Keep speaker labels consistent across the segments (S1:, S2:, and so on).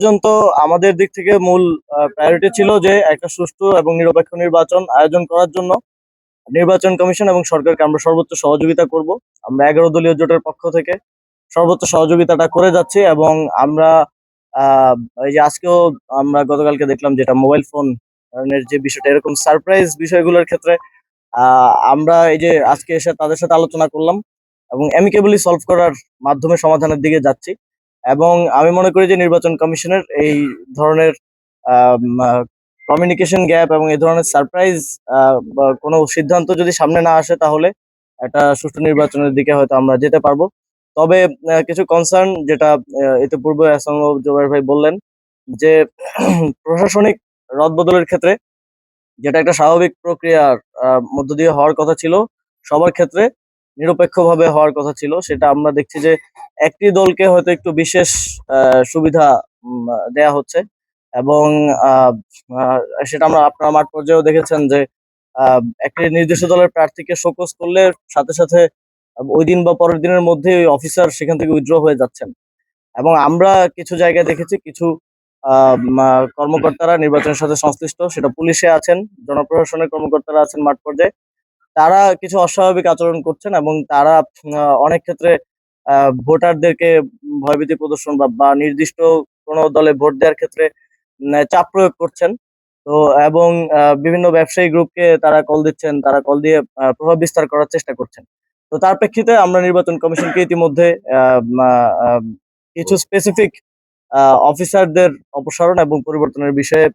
S1: পর্যন্ত আমাদের দিক থেকে মূল প্রায়োরিটি ছিল যে একটা সুষ্ঠু এবং নিরপেক্ষ নির্বাচন আয়োজন করার জন্য নির্বাচন কমিশন এবং সরকারকে আমরা সর্বোচ্চ সহযোগিতা করব। আমরা 11 দলীয় জোটের পক্ষ থেকে সর্বোচ্চ সহযোগিতাটা করে যাচ্ছি এবং আমরা আহ, এই যে আজকেও আমরা গতকালকে দেখলাম যেটা মোবাইল ফোন এর যে বিষয়টা এরকম সারপ্রাইজ বিষয়গুলোর ক্ষেত্রে আমরা এই যে আজকে এসে তাদের সাথে আলোচনা করলাম এবং অ্যামিকেবলি সলভ করার মাধ্যমে সমাধানের দিকে যাচ্ছি। এবং আমি মনে করি যে নির্বাচন কমিশনের এই ধরনের কমিউনিকেশন গ্যাপ এবং এই ধরনের সারপ্রাইজ কোনো সিদ্ধান্ত যদি সামনে না আসে তাহলে একটা সুষ্ঠু নির্বাচনের দিকে হয়তো আমরা যেতে পারবো। তবে কিছু কনসার্ন যেটা ইতিপূর্বে আহসান জুবাইর ভাই বললেন যে প্রশাসনিক রদবদলের ক্ষেত্রে যেটা একটা স্বাভাবিক প্রক্রিয়ার মধ্য দিয়ে হওয়ার কথা ছিল, সবার ক্ষেত্রে নিরপেক্ষভাবে হওয়ার কথা ছিল, সেটা আমরা দেখছি যে একটি দলকে হয়তো একটু বিশেষ সুবিধা দেয়া হচ্ছে। এবং আহ, আহ, সেটা আপনারা মাঠ পর্যায়েও দেখেছেন যে একটি নির্দিষ্ট দলের প্রার্থীকে শোকজ করলে সাথে সাথে ওই দিন বা পরের দিনের মধ্যে ওই অফিসার সেখান থেকে উইথড্র হয়ে যাচ্ছেন। এবং আমরা কিছু জায়গায় দেখেছি কিছু কর্মকর্তারা নির্বাচনের সাথে সংশ্লিষ্ট, সেটা পুলিশে আছেন, জনপ্রশাসনের কর্মকর্তারা আছেন মাঠ পর্যায়ে, তারা কিছু অস্বাভাবিক আচরণ করছেন এবং তারা অনেক ক্ষেত্রে ভোটারদেরকে ভয়ভীতি প্রদর্শন বা নির্দিষ্ট কোনো দলে ভোট দেওয়ার ক্ষেত্রে চাপ প্রয়োগ করছেন। তো এবং বিভিন্ন ব্যবসায়ী গ্রুপকে তারা কল দিচ্ছেন, তারা কল দিয়ে প্রভাব বিস্তার করার চেষ্টা করছেন। তো তার প্রেক্ষিতে আমরা নির্বাচন কমিশনকে ইতিমধ্যে কিছু স্পেসিফিক অফিসারদের অপসারণ এবং পরিবর্তনের বিষয়ে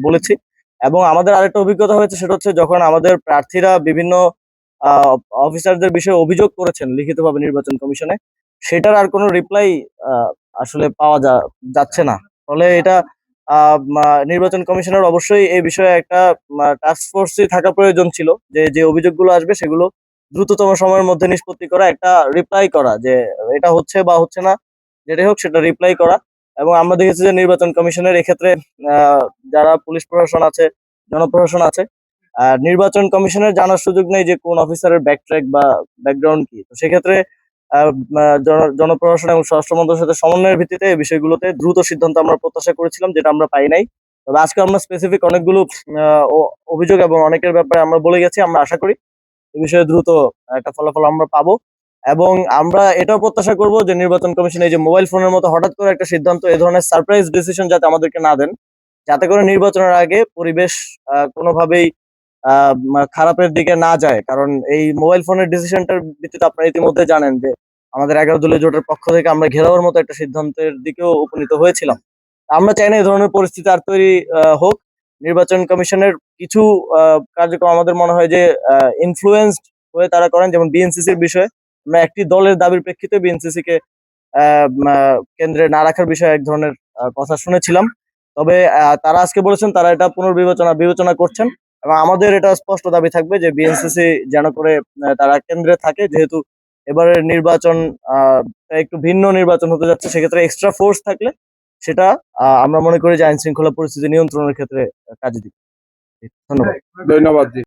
S1: বলেছি। এবং আমাদের আরেকটা অভিজ্ঞতা হয়েছে, সেটা হচ্ছে যখন আমাদের প্রার্থীরা বিভিন্ন আহ, অফিসারদের বিষয়ে অভিযোগ করেছেন লিখিতভাবে নির্বাচন কমিশনে, সেটার আর কোনো রিপ্লাই আসলে পাওয়া যাচ্ছে না। ফলে এটা নির্বাচন কমিশনের অবশ্যই এই বিষয়ে একটা টাস্ক ফোর্সই থাকা প্রয়োজন ছিল, যে যে অভিযোগগুলো আসবে সেগুলো দ্রুততম সময়ের মধ্যে নিষ্পত্তি করা, একটা রিপ্লাই করা যে এটা হচ্ছে বা হচ্ছে না, যেটাই হোক সেটা রিপ্লাই করা। এবং আমরা দেখেছি যে নির্বাচন কমিশনের এক্ষেত্রে যারা পুলিশ প্রশাসন আছে, জনপ্রশাসন আছে, নির্বাচন কমিশনের জানার সুযোগ নেই যে কোন অফিসারের ব্যাকট্র্যাক বা ব্যাকগ্রাউন্ড কি। তো সেক্ষেত্রে জনপ্রশাসন এবং স্বরাষ্ট্র মন্ত্রকের সাথে সমন্বয়ের ভিত্তিতে এই বিষয়গুলোতে দ্রুত সিদ্ধান্ত আমরা প্রত্যাশা করেছিলাম, যেটা আমরা পাই নাই। তবে আজকে আমরা স্পেসিফিক অনেকগুলো অভিযোগ এবং অনেকের ব্যাপারে আমরা বলে গেছি, আমরা আশা করি এই বিষয়ে দ্রুত একটা ফলাফল আমরা পাবো। এবং আমরা এটাও প্রত্যাশা করব যে নির্বাচন কমিশন এই যে মোবাইল ফোনের মতো হঠাৎ করে একটা সিদ্ধান্ত, এই ধরনের সারপ্রাইজ ডিসিশন যাতে আমাদেরকে না দেন, যাতে করে নির্বাচনের আগে পরিবেশ কোনোভাবেই খারাপের দিকে না যায়। কারণ এই মোবাইল ফোনের ডিসিশনটার ভিত্তিতে আপনারা ইতিমধ্যে জানেন যে আমাদের 11 দলীয় জোটের পক্ষ থেকে আমরা ঘেরাওয়ের মতো একটা সিদ্ধান্তের দিকেও উপনীত হয়েছিলাম। আমরা চাই না এই ধরনের পরিস্থিতি আর তৈরি হোক। নির্বাচন কমিশনের কিছু কার্যক্রম আমাদের মনে হয় যে ইনফ্লুয়েন্সড হয়ে তারা করেন, যেমন বিএনসিসির বিষয়ে আমরা একটি দলের দাবির প্রেক্ষিতে বিএনসিসি কে কেন্দ্রে না রাখার বিষয়ে এক ধরনের কথা শুনেছিলাম। তবে তারা আজকে বলেছেন তারা এটা বিবেচনা করছেন। এবং আমাদের এটা স্পষ্ট দাবি থাকবে যে বিএনসিসি যেন করে তারা কেন্দ্রে থাকে, যেহেতু এবারের নির্বাচন একটু ভিন্ন নির্বাচন হতে যাচ্ছে, সেক্ষেত্রে এক্সট্রা ফোর্স থাকলে সেটা আমরা মনে করি যে আইন শৃঙ্খলা পরিস্থিতি নিয়ন্ত্রণের ক্ষেত্রে কাজে দিবে। ধন্যবাদ।
S2: ধন্যবাদ জি।